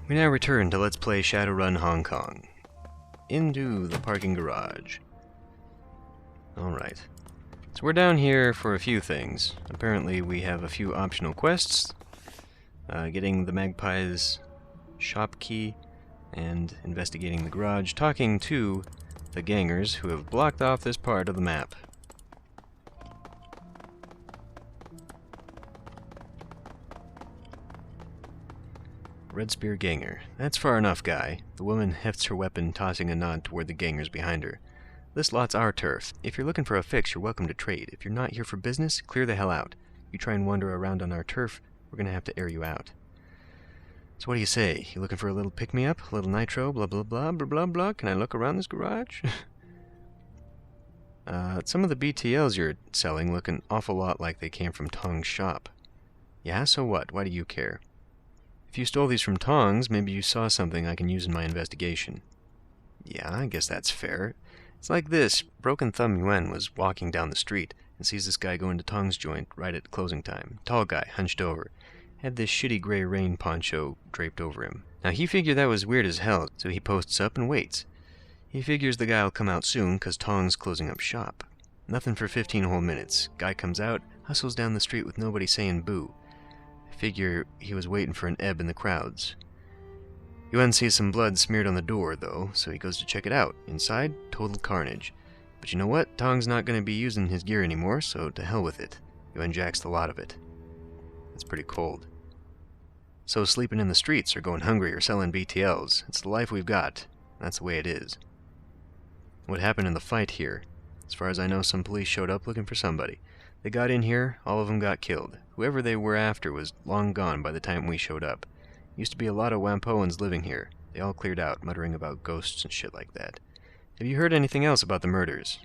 We now return to Let's Play Shadowrun Hong Kong. Into the parking garage. Alright. So we're down here for a few things. Apparently we have a few optional quests. Getting the Magpie's shop key, and investigating the garage, talking to the gangers who have blocked off this part of the map. Red Spear Ganger. That's far enough, guy. The woman hefts her weapon, tossing a nod toward the gangers behind her. This lot's our turf. If you're looking for a fix, you're welcome to trade. If you're not here for business, clear the hell out. You try and wander around on our turf, we're gonna have to air you out. So what do you say? You looking for a little pick-me-up? A little nitro? Blah blah blah blah blah blah? Can I look around this garage? Some of the BTLs you're selling look an awful lot like they came from Tong's shop. Yeah, so what? Why do you care? If you stole these from Tong's, maybe you saw something I can use in my investigation. Yeah, I guess that's fair. It's like this. Broken Thumb Yuan was walking down the street and sees this guy go into Tong's joint right at closing time. Tall guy, hunched over. Had this shitty gray rain poncho draped over him. Now he figured that was weird as hell, so he posts up and waits. He figures the guy'll come out soon, 'cause Tong's closing up shop. Nothing for 15 whole minutes. Guy comes out, hustles down the street with nobody saying boo. Figure he was waiting for an ebb in the crowds. Yuan sees some blood smeared on the door, though, so he goes to check it out. Inside, total carnage. But you know what? Tong's not going to be using his gear anymore, so to hell with it. Yuan jacks the lot of it. It's pretty cold. So sleeping in the streets, or going hungry, or selling BTLs. It's the life we've got. That's the way it is. What happened in the fight here? As far as I know, some police showed up looking for somebody. They got in here, all of them got killed. Whoever they were after was long gone by the time we showed up. Used to be a lot of Wampoans living here. They all cleared out, muttering about ghosts and shit like that. Have you heard anything else about the murders?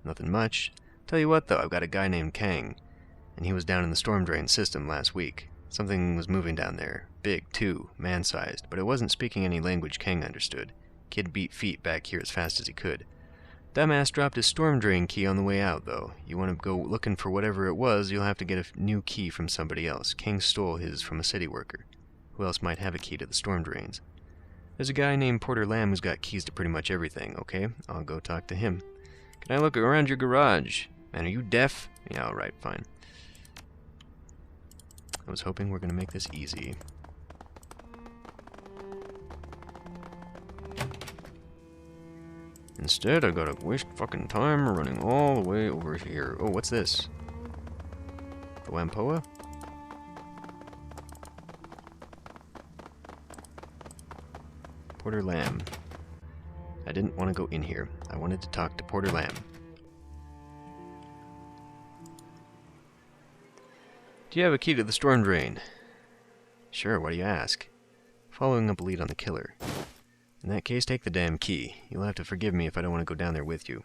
Nothing much. Tell you what, though, I've got a guy named Kang, and he was down in the storm drain system last week. Something was moving down there. Big, too, man-sized, but it wasn't speaking any language Kang understood. Kid beat feet back here as fast as he could. Dumbass dropped his storm drain key on the way out, though. You want to go looking for whatever it was, you'll have to get a new key from somebody else. King stole his from a city worker. Who else might have a key to the storm drains? There's a guy named Porter Lamb who's got keys to pretty much everything, okay? I'll go talk to him. Can I look around your garage? Man, are you deaf? Yeah, alright, fine. I was hoping we're gonna make this easy. Instead, I gotta waste fucking time running all the way over here. Oh, what's this? The Wampoa? Porter Lamb. I didn't want to go in here. I wanted to talk to Porter Lamb. Do you have a key to the storm drain? Sure, why do you ask? Following up a lead on the killer. In that case, take the damn key. You'll have to forgive me if I don't want to go down there with you.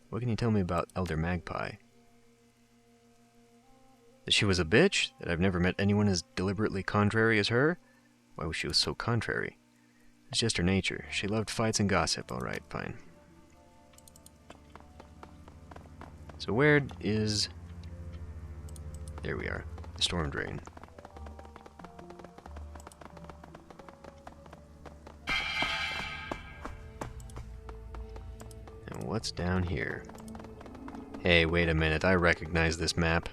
What can you tell me about Elder Magpie? That she was a bitch? That I've never met anyone as deliberately contrary as her? Why was she so contrary? It's just her nature. She loved fights and gossip. Alright, fine. So where is... There we are. The storm drain. And what's down here? Hey, wait a minute. I recognize this map.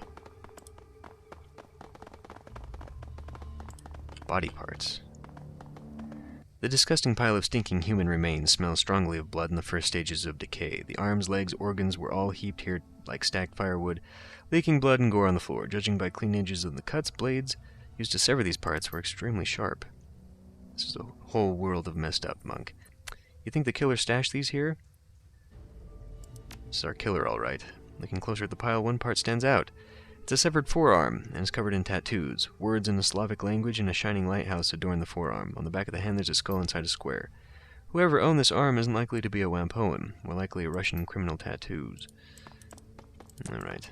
Body parts. The disgusting pile of stinking human remains smells strongly of blood in the first stages of decay. The arms, legs, organs were all heaped here like stacked firewood, leaking blood and gore on the floor. Judging by clean edges of the cuts, blades used to sever these parts were extremely sharp. This is a whole world of messed up, Monk. You think the killer stashed these here? This is our killer, all right. Looking closer at the pile, one part stands out. It's a severed forearm, and is covered in tattoos. Words in a Slavic language and a shining lighthouse adorn the forearm. On the back of the hand there's a skull inside a square. Whoever owned this arm isn't likely to be a Wampoan, more likely a Russian criminal tattoos. Alright.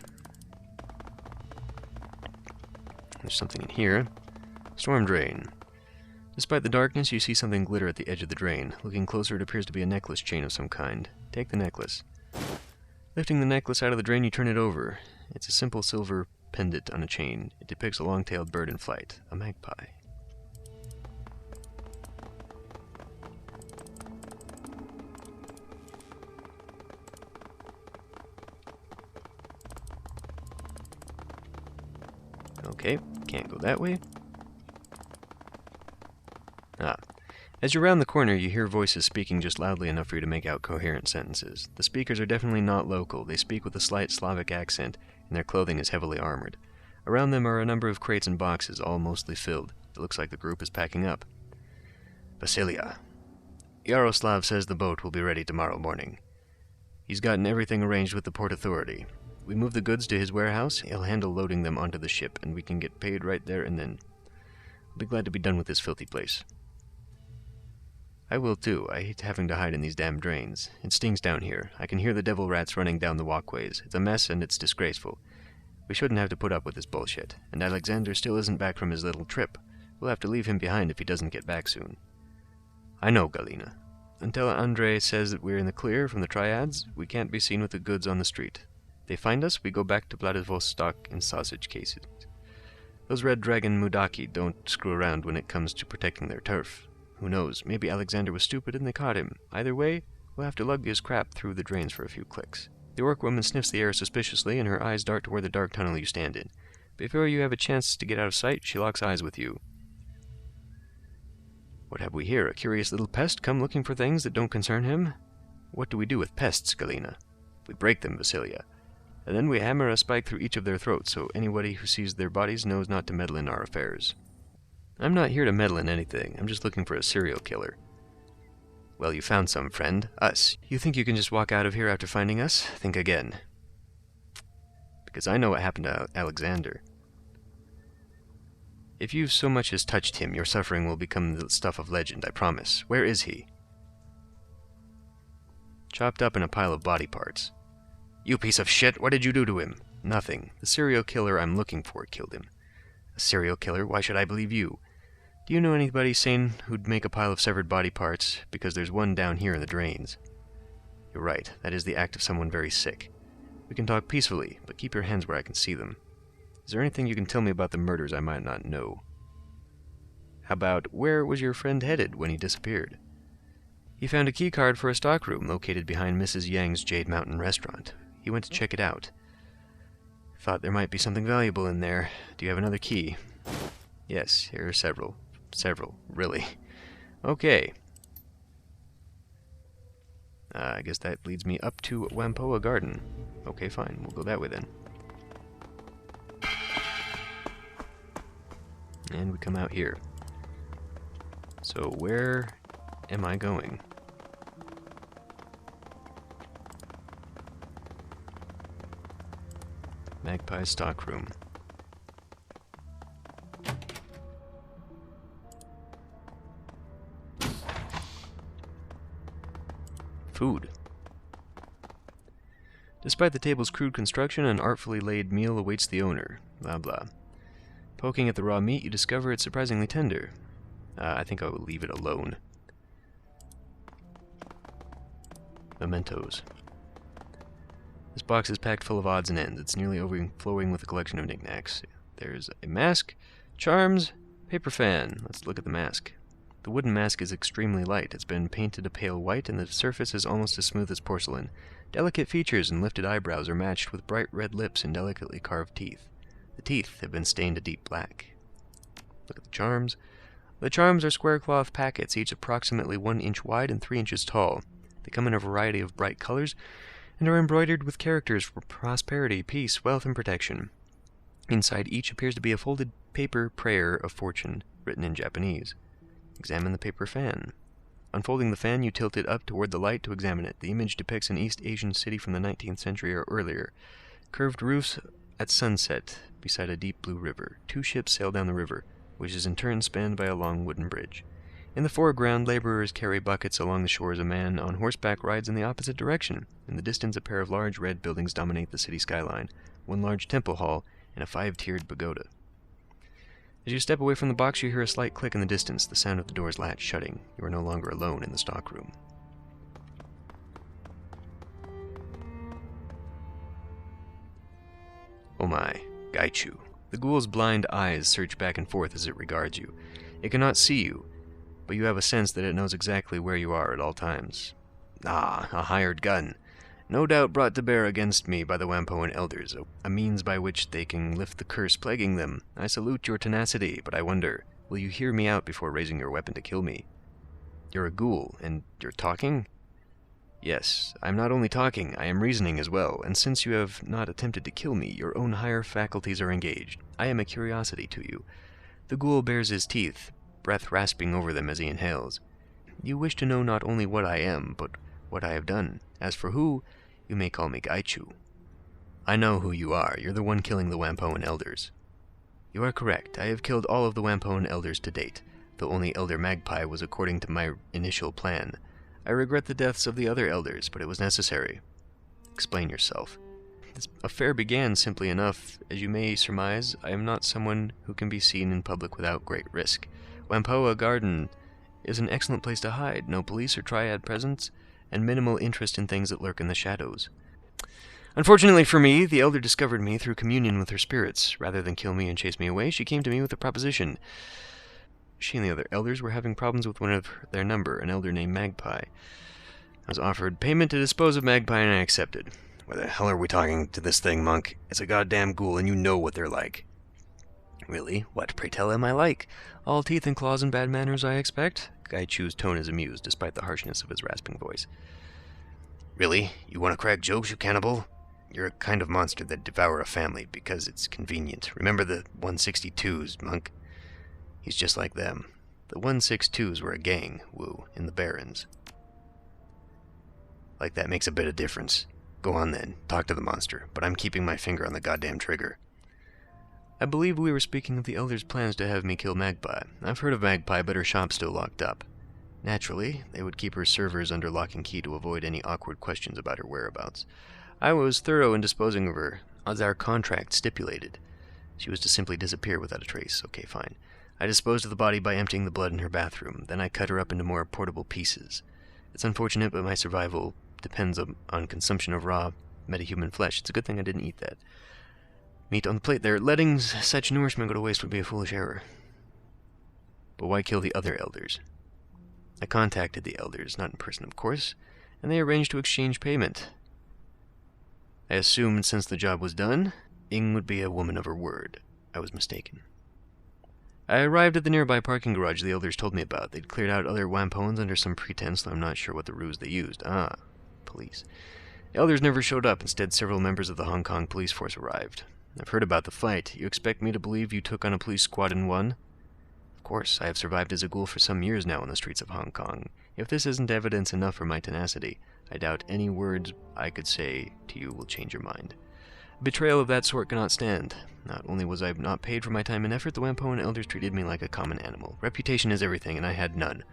There's something in here. Storm drain. Despite the darkness, you see something glitter at the edge of the drain. Looking closer, it appears to be a necklace chain of some kind. Take the necklace. Lifting the necklace out of the drain, you turn it over. It's a simple silver pendant on a chain. It depicts a long-tailed bird in flight, a magpie. Okay, can't go that way. As you round the corner, you hear voices speaking just loudly enough for you to make out coherent sentences. The speakers are definitely not local. They speak with a slight Slavic accent, and their clothing is heavily armored. Around them are a number of crates and boxes, all mostly filled. It looks like the group is packing up. Vasilia. Yaroslav says the boat will be ready tomorrow morning. He's gotten everything arranged with the Port Authority. We move the goods to his warehouse, he'll handle loading them onto the ship, and we can get paid right there and then. I'll be glad to be done with this filthy place. I will too. I hate having to hide in these damn drains. It stings down here. I can hear the devil rats running down the walkways. It's a mess and it's disgraceful. We shouldn't have to put up with this bullshit. And Alexander still isn't back from his little trip. We'll have to leave him behind if he doesn't get back soon. I know, Galina. Until Andrei says that we're in the clear from the triads, we can't be seen with the goods on the street. If they find us, we go back to Vladivostok in sausage cases. Those Red Dragon Mudaki don't screw around when it comes to protecting their turf. Who knows, maybe Alexander was stupid and they caught him. Either way, we'll have to lug his crap through the drains for a few clicks. The orc woman sniffs the air suspiciously, and her eyes dart toward the dark tunnel you stand in. Before you have a chance to get out of sight, she locks eyes with you. What have we here? A curious little pest come looking for things that don't concern him? What do we do with pests, Galina? We break them, Vasilia. And then we hammer a spike through each of their throats, so anybody who sees their bodies knows not to meddle in our affairs. I'm not here to meddle in anything. I'm just looking for a serial killer. Well, you found some, friend. Us. You think you can just walk out of here after finding us? Think again. Because I know what happened to Alexander. If you so much as touched him, your suffering will become the stuff of legend, I promise. Where is he? Chopped up in a pile of body parts. You piece of shit! What did you do to him? Nothing. The serial killer I'm looking for killed him. A serial killer? Why should I believe you? Do you know anybody sane who'd make a pile of severed body parts? Because there's one down here in the drains. You're right. That is the act of someone very sick. We can talk peacefully, but keep your hands where I can see them. Is there anything you can tell me about the murders I might not know? How about, where was your friend headed when he disappeared? He found a key card for a stockroom located behind Mrs. Yang's Jade Mountain restaurant. He went to check it out. Thought there might be something valuable in there. Do you have another key? Yes, here are several. Several, really. Okay. I guess that leads me up to Wampoa Garden. Okay, fine. We'll go that way then. And we come out here. So where am I going? Magpie's stockroom. Food. Despite the table's crude construction, an artfully laid meal awaits the owner. Blah blah. Poking at the raw meat, you discover it's surprisingly tender. I think I will leave it alone. Mementos. This box is packed full of odds and ends. It's nearly overflowing with a collection of knickknacks. There's a mask, charms, paper fan. Let's look at the mask. The wooden mask is extremely light. It's been painted a pale white, and the surface is almost as smooth as porcelain. Delicate features and lifted eyebrows are matched with bright red lips and delicately carved teeth. The teeth have been stained a deep black. Look at the charms. The charms are square cloth packets, each approximately 1 inch wide and 3 inches tall. They come in a variety of bright colors and are embroidered with characters for prosperity, peace, wealth, and protection. Inside each appears to be a folded paper prayer of fortune, written in Japanese. Examine the paper fan. Unfolding the fan, you tilt it up toward the light to examine it. The image depicts an East Asian city from the 19th century or earlier. Curved roofs at sunset beside a deep blue river. 2 ships sail down the river, which is in turn spanned by a long wooden bridge. In the foreground, laborers carry buckets along the shore as a man on horseback rides in the opposite direction. In the distance, a pair of large red buildings dominate the city skyline, 1 large temple hall, and a 5-tiered pagoda. As you step away from the box, you hear a slight click in the distance, the sound of the door's latch shutting. You are no longer alone in the stockroom. Oh my, Gaichu. The ghoul's blind eyes search back and forth as it regards you. It cannot see you, but you have a sense that it knows exactly where you are at all times. Ah, a hired gun. No doubt brought to bear against me by the Wampoan elders, a means by which they can lift the curse plaguing them. I salute your tenacity, but I wonder, will you hear me out before raising your weapon to kill me? You're a ghoul, and you're talking? Yes, I'm not only talking, I am reasoning as well, and since you have not attempted to kill me, your own higher faculties are engaged. I am a curiosity to you. The ghoul bares his teeth, breath rasping over them as he inhales. You wish to know not only what I am, but what I have done. As for who, you may call me Gaichu. I know who you are. You're the one killing the Wampoan elders. You are correct. I have killed all of the Wampoan elders to date, though only Elder Magpie was according to my initial plan. I regret the deaths of the other elders, but it was necessary. Explain yourself. This affair began simply enough. As you may surmise, I am not someone who can be seen in public without great risk. Wampoa Garden is an excellent place to hide. No police or triad presence, and minimal interest in things that lurk in the shadows. Unfortunately for me, the elder discovered me through communion with her spirits. Rather than kill me and chase me away, she came to me with a proposition. She and the other elders were having problems with one of their number, an elder named Magpie. I was offered payment to dispose of Magpie, and I accepted. Why the hell are we talking to this thing, monk? It's a goddamn ghoul, and you know what they're like. Really? What, pray tell, am I like? All teeth and claws and bad manners, I expect? Gaichu's tone is amused, despite the harshness of his rasping voice. Really? You want to crack jokes, you cannibal? You're a kind of monster that devour a family because it's convenient. Remember the 162s, monk? He's just like them. The 162s were a gang, woo, in the Barrens. Like that makes a bit of difference. Go on then, talk to the monster, but I'm keeping my finger on the goddamn trigger. I believe we were speaking of the Elder's plans to have me kill Magpie. I've heard of Magpie, but her shop's still locked up. Naturally, they would keep her servers under lock and key to avoid any awkward questions about her whereabouts. I was thorough in disposing of her, as our contract stipulated. She was to simply disappear without a trace. Okay, fine. I disposed of the body by emptying the blood in her bathroom. Then I cut her up into more portable pieces. It's unfortunate, but my survival depends on consumption of raw metahuman flesh. It's a good thing I didn't eat that. Meat on the plate there. Letting such nourishment go to waste would be a foolish error. But why kill the other elders? I contacted the elders, not in person of course, and they arranged to exchange payment. I assumed since the job was done, Ying would be a woman of her word. I was mistaken. I arrived at the nearby parking garage the elders told me about. They'd cleared out other Wampoans under some pretense, though I'm not sure what the ruse they used. Ah, police. The elders never showed up. Instead, several members of the Hong Kong police force arrived. I've heard about the fight. You expect me to believe you took on a police squad and won? Of course, I have survived as a ghoul for some years now on the streets of Hong Kong. If this isn't evidence enough for my tenacity, I doubt any words I could say to you will change your mind. A betrayal of that sort cannot stand. Not only was I not paid for my time and effort, the Wampoan elders treated me like a common animal. Reputation is everything, and I had none.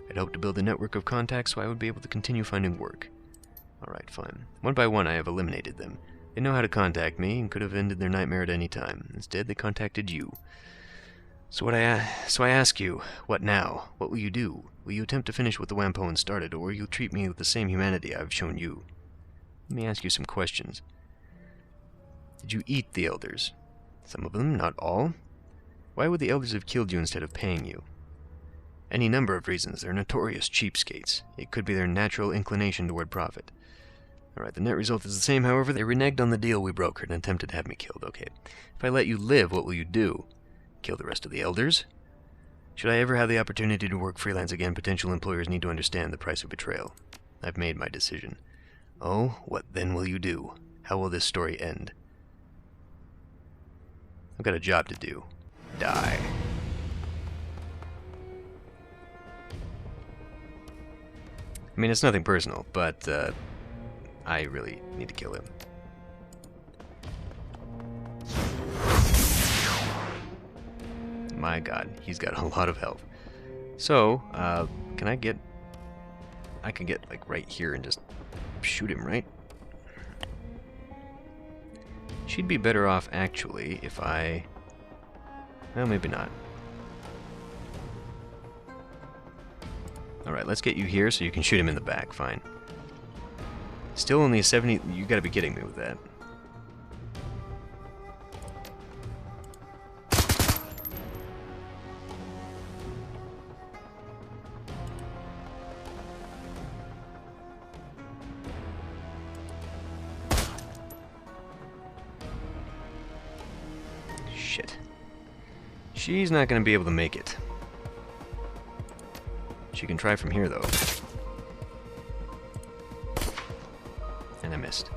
I'd hoped to build a network of contacts so I would be able to continue finding work. Alright, fine. One by one I have eliminated them. They know how to contact me, and could have ended their nightmare at any time. Instead, they contacted you. So I ask you, what now? What will you do? Will you attempt to finish what the Wampoan started, or will you treat me with the same humanity I've shown you? Let me ask you some questions. Did you eat the elders? Some of them, not all. Why would the elders have killed you instead of paying you? Any number of reasons. They're notorious cheapskates. It could be their natural inclination toward profit. Alright, the net result is the same, however. They reneged on the deal we brokered and attempted to have me killed. Okay. If I let you live, what will you do? Kill the rest of the elders? Should I ever have the opportunity to work freelance again, potential employers need to understand the price of betrayal. I've made my decision. Oh, what then will you do? How will this story end? I've got a job to do. Die. I mean, it's nothing personal, but, I really need to kill him. My god, he's got a lot of health. So, can I get... I can get, like, right here and just shoot him, right? She'd be better off, actually, if I... Well, maybe not. Alright, let's get you here so you can shoot him in the back, fine. Still only a 70... You gotta be kidding me with that. She's not going to be able to make it. She can try from here, though. And I missed.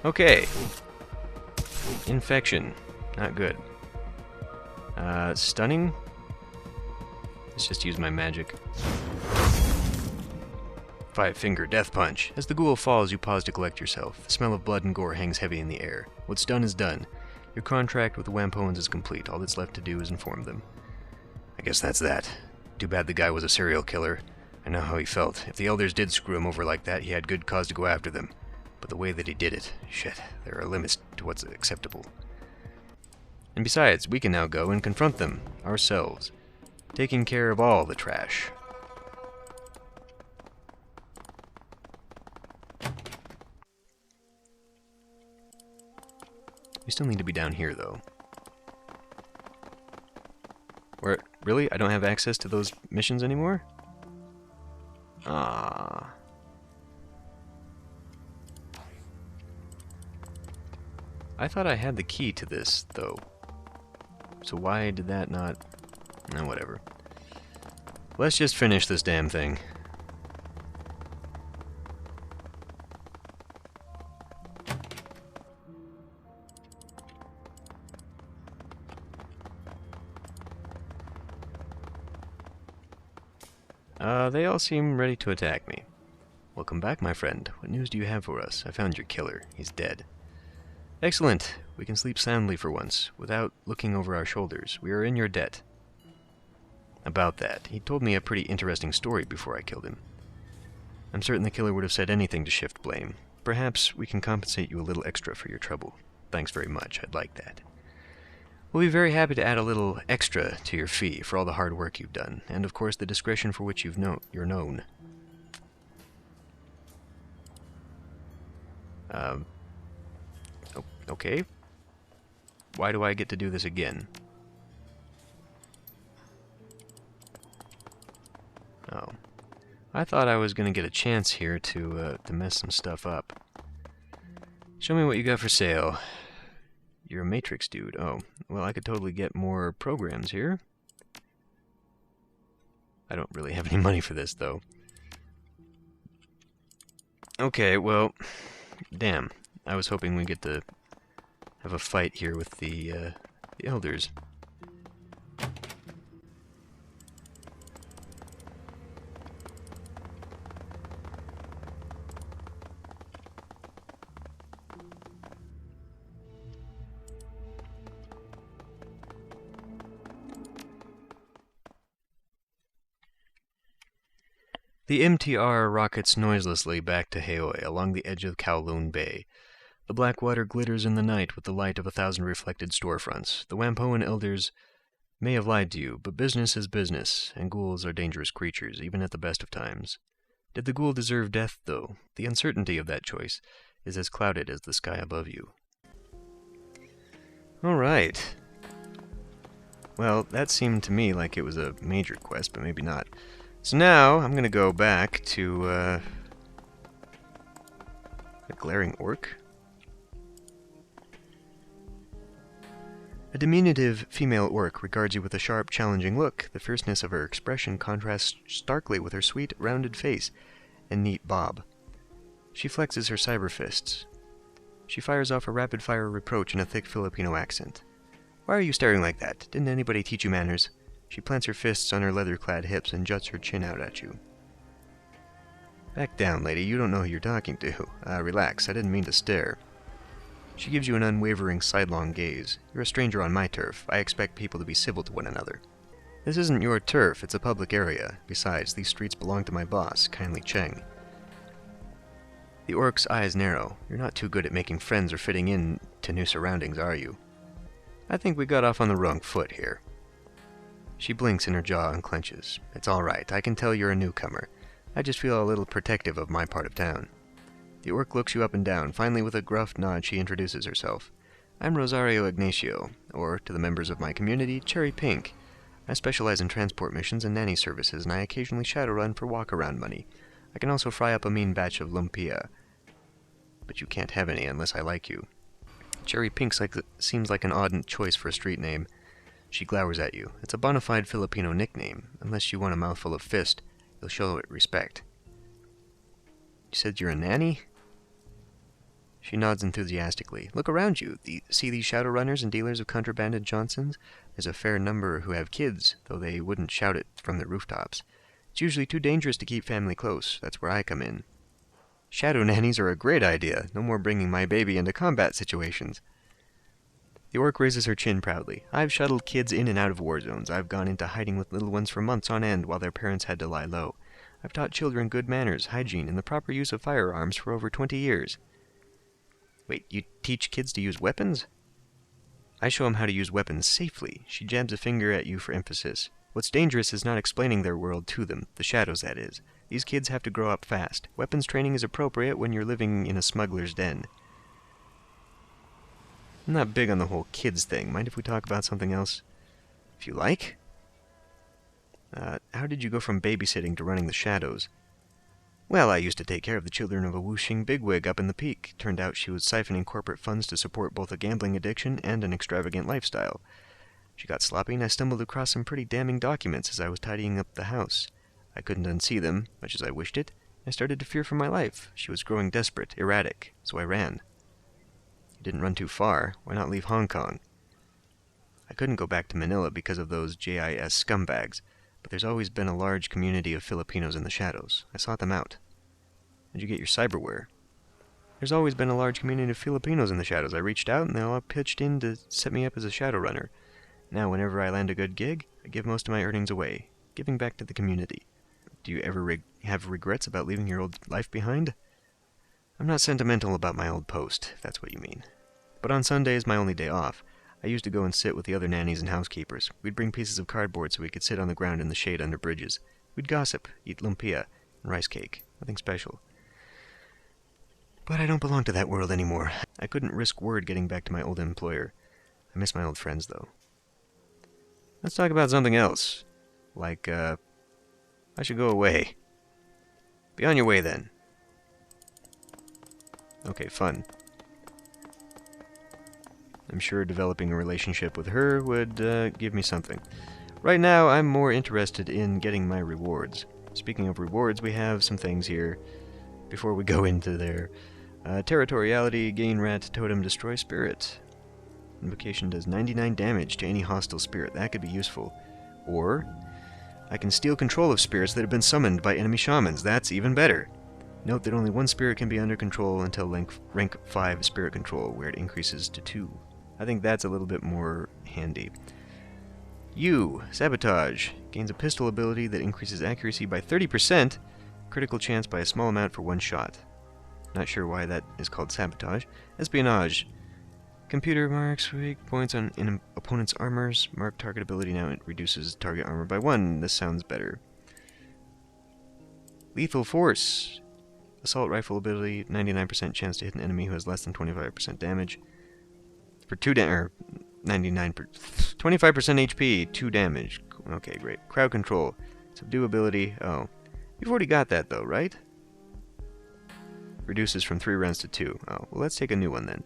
Okay. Infection. Not good. Stunning? Let's just use my magic. Five-finger death punch. As the ghoul falls, you pause to collect yourself. The smell of blood and gore hangs heavy in the air. What's done is done. Your contract with the Wampoans is complete. All that's left to do is inform them. I guess that's that. Too bad the guy was a serial killer. I know how he felt. If the elders did screw him over like that, he had good cause to go after them. But the way that he did it, shit, there are limits to what's acceptable. And besides, we can now go and confront them, ourselves, taking care of all the trash. We still need to be down here, though. Where, really? I don't have access to those missions anymore? Ah. I thought I had the key to this, though. So why did that not... No, whatever. Let's just finish this damn thing. They all seem ready to attack me. Welcome back, my friend. What news do you have for us? I found your killer. He's dead. Excellent. We can sleep soundly for once, without looking over our shoulders. We are in your debt. About that, he told me a pretty interesting story before I killed him. I'm certain the killer would have said anything to shift blame. Perhaps we can compensate you a little extra for your trouble. Thanks very much. I'd like that. We'll be very happy to add a little extra to your fee for all the hard work you've done, and of course the discretion for which you're known. Okay. Why do I get to do this again? Oh. I thought I was going to get a chance here to mess some stuff up. Show me what you got for sale. You're a Matrix dude. Oh, well, I could totally get more programs here. I don't really have any money for this, though. Okay, well, damn. I was hoping we'd get to have a fight here with the elders. The MTR rockets noiselessly back to Haoi along the edge of Kowloon Bay. The black water glitters in the night with the light of 1,000 reflected storefronts. The Wampoan elders may have lied to you, but business is business, and ghouls are dangerous creatures, even at the best of times. Did the ghoul deserve death, though? The uncertainty of that choice is as clouded as the sky above you. Alright. Well, that seemed to me like it was a major quest, but maybe not. So now, I'm gonna go back to, a glaring orc? A diminutive female orc regards you with a sharp, challenging look. The fierceness of her expression contrasts starkly with her sweet, rounded face and neat bob. She flexes her cyber fists. She fires off a rapid-fire reproach in a thick Filipino accent. Why are you staring like that? Didn't anybody teach you manners? She plants her fists on her leather-clad hips and juts her chin out at you. Back down, lady. You don't know who you're talking to. Relax. I didn't mean to stare. She gives you an unwavering sidelong gaze. You're a stranger on my turf. I expect people to be civil to one another. This isn't your turf. It's a public area. Besides, these streets belong to my boss, Kindly Cheng. The orc's eyes narrow. You're not too good at making friends or fitting in to new surroundings, are you? I think we got off on the wrong foot here. She blinks and her jaw unclenches. It's all right. I can tell you're a newcomer. I just feel a little protective of my part of town. The orc looks you up and down. Finally, with a gruff nod, she introduces herself. I'm Rosario Ignacio, or, to the members of my community, Cherry Pink. I specialize in transport missions and nanny services, and I occasionally shadowrun for walk-around money. I can also fry up a mean batch of lumpia. But you can't have any unless I like you. Cherry Pink seems like an odd choice for a street name. She glowers at you. It's a bona fide Filipino nickname. Unless you want a mouthful of fist, you'll show it respect. You said you're a nanny? She nods enthusiastically. Look around you. See these Shadowrunners and dealers of contraband at Johnson's? There's a fair number who have kids, though they wouldn't shout it from the rooftops. It's usually too dangerous to keep family close. That's where I come in. Shadow nannies are a great idea. No more bringing my baby into combat situations. The orc raises her chin proudly. I've shuttled kids in and out of war zones. I've gone into hiding with little ones for months on end while their parents had to lie low. I've taught children good manners, hygiene, and the proper use of firearms for over 20 years. Wait, you teach kids to use weapons? I show them how to use weapons safely. She jabs a finger at you for emphasis. What's dangerous is not explaining their world to them, the shadows that is. These kids have to grow up fast. Weapons training is appropriate when you're living in a smuggler's den. I'm not big on the whole kids thing. Mind if we talk about something else? If you like. How did you go from babysitting to running the shadows? Well, I used to take care of the children of a whooshing bigwig up in the Peak. Turned out she was siphoning corporate funds to support both a gambling addiction and an extravagant lifestyle. She got sloppy, and I stumbled across some pretty damning documents as I was tidying up the house. I couldn't unsee them, much as I wished it. I started to fear for my life. She was growing desperate, erratic, so I ran. You didn't run too far. Why not leave Hong Kong? I couldn't go back to Manila because of those JIS scumbags, but there's always been a large community of Filipinos in the shadows. I sought them out. How'd you get your cyberware? There's always been a large community of Filipinos in the shadows. I reached out, and they all pitched in to set me up as a Shadowrunner. Now, whenever I land a good gig, I give most of my earnings away, giving back to the community. Do you ever have regrets about leaving your old life behind? I'm not sentimental about my old post, if that's what you mean. But on Sundays, my only day off, I used to go and sit with the other nannies and housekeepers. We'd bring pieces of cardboard so we could sit on the ground in the shade under bridges. We'd gossip, eat lumpia, and rice cake. Nothing special. But I don't belong to that world anymore. I couldn't risk word getting back to my old employer. I miss my old friends, though. Let's talk about something else. Like, I should go away. Be on your way, then. Okay, fun. I'm sure developing a relationship with her would give me something. Right now, I'm more interested in getting my rewards. Speaking of rewards, we have some things here before we go into there. Territoriality, gain rat, totem, destroy spirit. Invocation does 99 damage to any hostile spirit. That could be useful. Or, I can steal control of spirits that have been summoned by enemy shamans. That's even better. Note that only one spirit can be under control until rank 5 spirit control, where it increases to 2. I think that's a little bit more handy. Sabotage. Gains a pistol ability that increases accuracy by 30%, critical chance by a small amount for one shot. Not sure why that is called sabotage. Espionage. Computer marks weak points on in opponent's armors. Mark target ability. Now it reduces target armor by 1. This sounds better. Lethal force. Assault rifle ability. 99% chance to hit an enemy who has less than 25% damage. For 25% HP, 2 damage. Okay, great. Crowd control. Subdue ability. Oh. You've already got that though, right? Reduces from 3 rounds to 2. Oh, well let's take a new one then.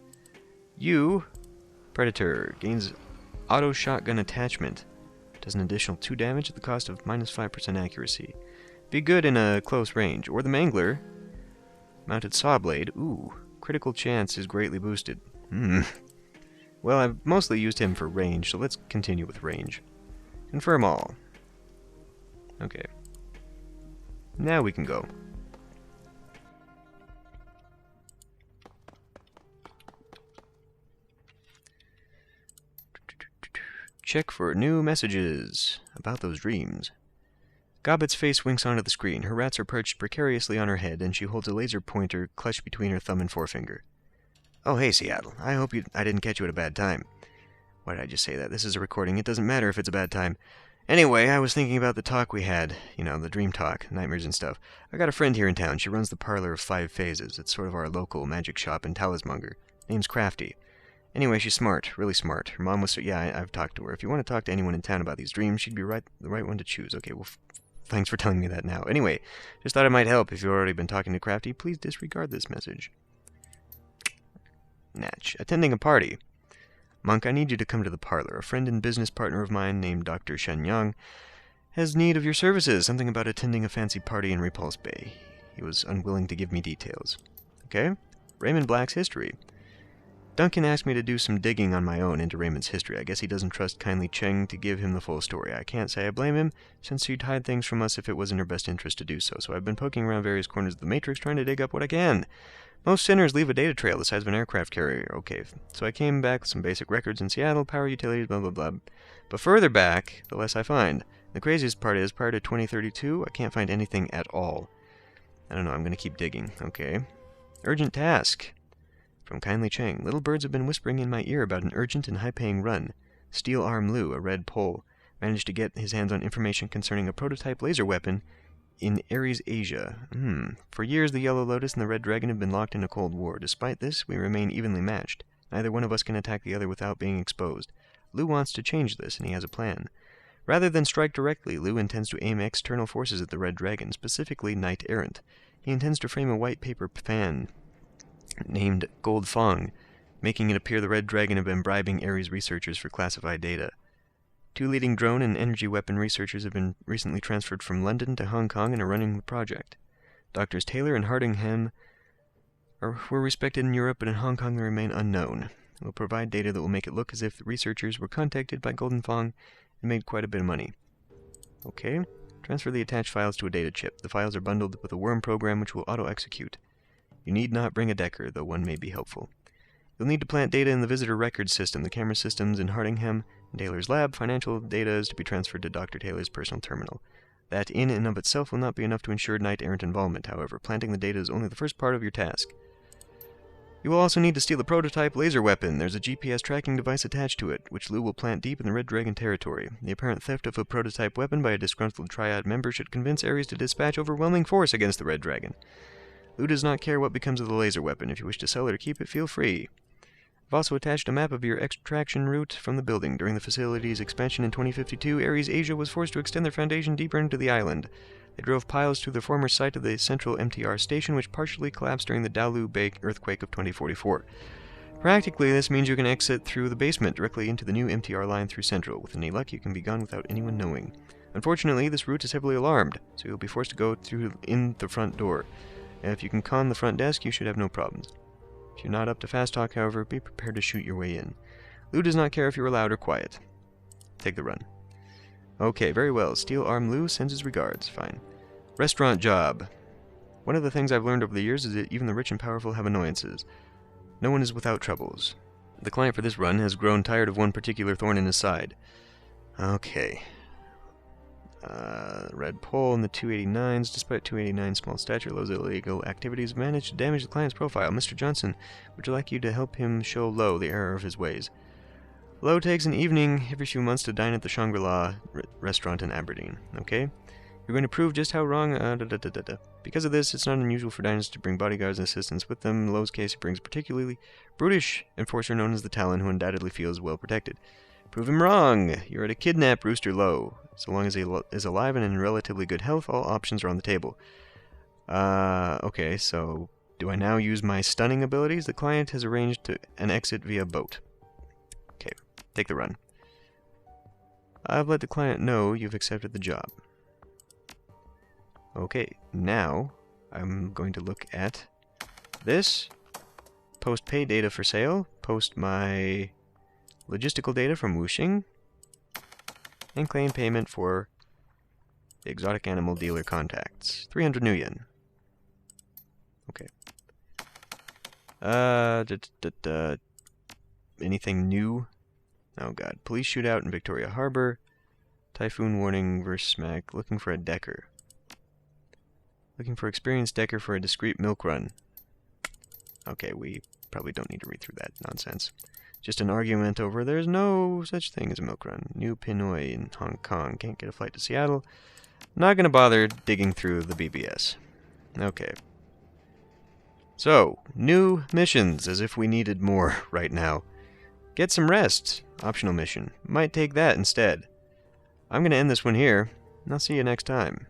Predator. Gains auto shotgun attachment. Does an additional 2 damage at the cost of minus 5% accuracy. Be good in a close range. Or the Mangler. Mounted saw blade. Ooh. Critical chance is greatly boosted. Well, I've mostly used him for range, so let's continue with range. Confirm all. Okay. Now we can go. Check for new messages about those dreams. Gobbet's face winks onto the screen. Her rats are perched precariously on her head, and she holds a laser pointer clutched between her thumb and forefinger. Oh, hey, Seattle. I hope I didn't catch you at a bad time. Why did I just say that? This is a recording. It doesn't matter if it's a bad time. Anyway, I was thinking about the talk we had. You know, the dream talk, nightmares and stuff. I got a friend here in town. She runs the Parlor of 5 Phases. It's sort of our local magic shop in Talismonger. Name's Crafty. Anyway, she's smart. Really smart. Her mom was... I've talked to her. If you want to talk to anyone in town about these dreams, she'd be the right one to choose. Okay, well, thanks for telling me that now. Anyway, just thought it might help. If you've already been talking to Crafty, please disregard this message. Natch. Attending a party. Monk, I need you to come to the parlor. A friend and business partner of mine named Dr. Shen Yang has need of your services. Something about attending a fancy party in Repulse Bay. He was unwilling to give me details. Okay? Raymond Black's history. Duncan asked me to do some digging on my own into Raymond's history. I guess he doesn't trust Kindly Cheng to give him the full story. I can't say I blame him, since she'd hide things from us if it was in her best interest to do so. So I've been poking around various corners of the Matrix trying to dig up what I can. Most sinners leave a data trail the size of an aircraft carrier. Okay, so I came back with some basic records in Seattle, power utilities, blah blah blah. But further back, the less I find. The craziest part is, prior to 2032, I can't find anything at all. I don't know, I'm going to keep digging. Okay. Urgent task. From Kindly Cheng. Little birds have been whispering in my ear about an urgent and high-paying run. Steel Arm Lu, a red Pole, managed to get his hands on information concerning a prototype laser weapon in Ares, Asia. For years, the Yellow Lotus and the Red Dragon have been locked in a cold war. Despite this, we remain evenly matched. Neither one of us can attack the other without being exposed. Lu wants to change this, and he has a plan. Rather than strike directly, Lu intends to aim external forces at the Red Dragon, specifically Knight Errant. He intends to frame a white paper fan named Gold Fong, making it appear the Red Dragon have been bribing Ares researchers for classified data. 2 leading drone and energy weapon researchers have been recently transferred from London to Hong Kong and are running the project. Doctors Taylor and Hardingham were respected in Europe, but in Hong Kong they remain unknown. We'll provide data that will make it look as if the researchers were contacted by Golden Fong and made quite a bit of money. Okay. Transfer the attached files to a data chip. The files are bundled with a worm program which will auto-execute. You need not bring a Decker, though one may be helpful. You'll need to plant data in the visitor records system, the camera systems in Hardingham and Taylor's lab. Financial data is to be transferred to Dr. Taylor's personal terminal. That in and of itself will not be enough to ensure Knight Errant involvement, however. Planting the data is only the first part of your task. You will also need to steal a prototype laser weapon. There's a GPS tracking device attached to it, which Lu will plant deep in the Red Dragon territory. The apparent theft of a prototype weapon by a disgruntled Triad member should convince Ares to dispatch overwhelming force against the Red Dragon. Lu does not care what becomes of the laser weapon. If you wish to sell it or keep it, feel free. I've also attached a map of your extraction route from the building. During the facility's expansion in 2052, Ares Asia was forced to extend their foundation deeper into the island. They drove piles to the former site of the central MTR station, which partially collapsed during the Dalu Bay earthquake of 2044. Practically, this means you can exit through the basement directly into the new MTR line through Central. With any luck, you can be gone without anyone knowing. Unfortunately, this route is heavily alarmed, so you'll be forced to go through in the front door. And if you can con the front desk, you should have no problems. If you're not up to fast talk, however, be prepared to shoot your way in. Lu does not care if you are loud or quiet. Take the run. Okay, very well. Steel Arm Lu sends his regards. Fine. Restaurant job. One of the things I've learned over the years is that even the rich and powerful have annoyances. No one is without troubles. The client for this run has grown tired of one particular thorn in his side. Okay. Red Pole and the 289s. Despite 289's small stature, Lowe's illegal activities managed to damage the client's profile. Mr. Johnson, would you like you to help him show Lowe the error of his ways? Lowe takes an evening every few months to dine at the Shangri-La restaurant in Aberdeen. Okay? You're going to prove just how wrong... Because of this, it's not unusual for diners to bring bodyguards and assistants with them. In Lowe's case, he brings a particularly brutish enforcer known as the Talon, who undoubtedly feels well protected. Prove him wrong! You're to kidnap Rooster Lowe. So long as he is alive and in relatively good health, all options are on the table. Okay, so do I now use my stunning abilities? The client has arranged an exit via boat. Okay, take the run. I've let the client know you've accepted the job. Okay, now I'm going to look at this. Post pay data for sale. Post my logistical data from Wuxing. And claim payment for the exotic animal dealer contacts. 300 new yen. Okay. Anything new? Oh god. Police shootout in Victoria Harbor. Typhoon warning versus smack. Looking for a Decker. Looking for experienced Decker for a discreet milk run. Okay, we probably don't need to read through that nonsense. Just an argument over there's no such thing as a milk run. New Pinoy in Hong Kong. Can't get a flight to Seattle. Not gonna bother digging through the BBS. Okay. So, new missions, as if we needed more right now. Get some rest. Optional mission. Might take that instead. I'm gonna end this one here, and I'll see you next time.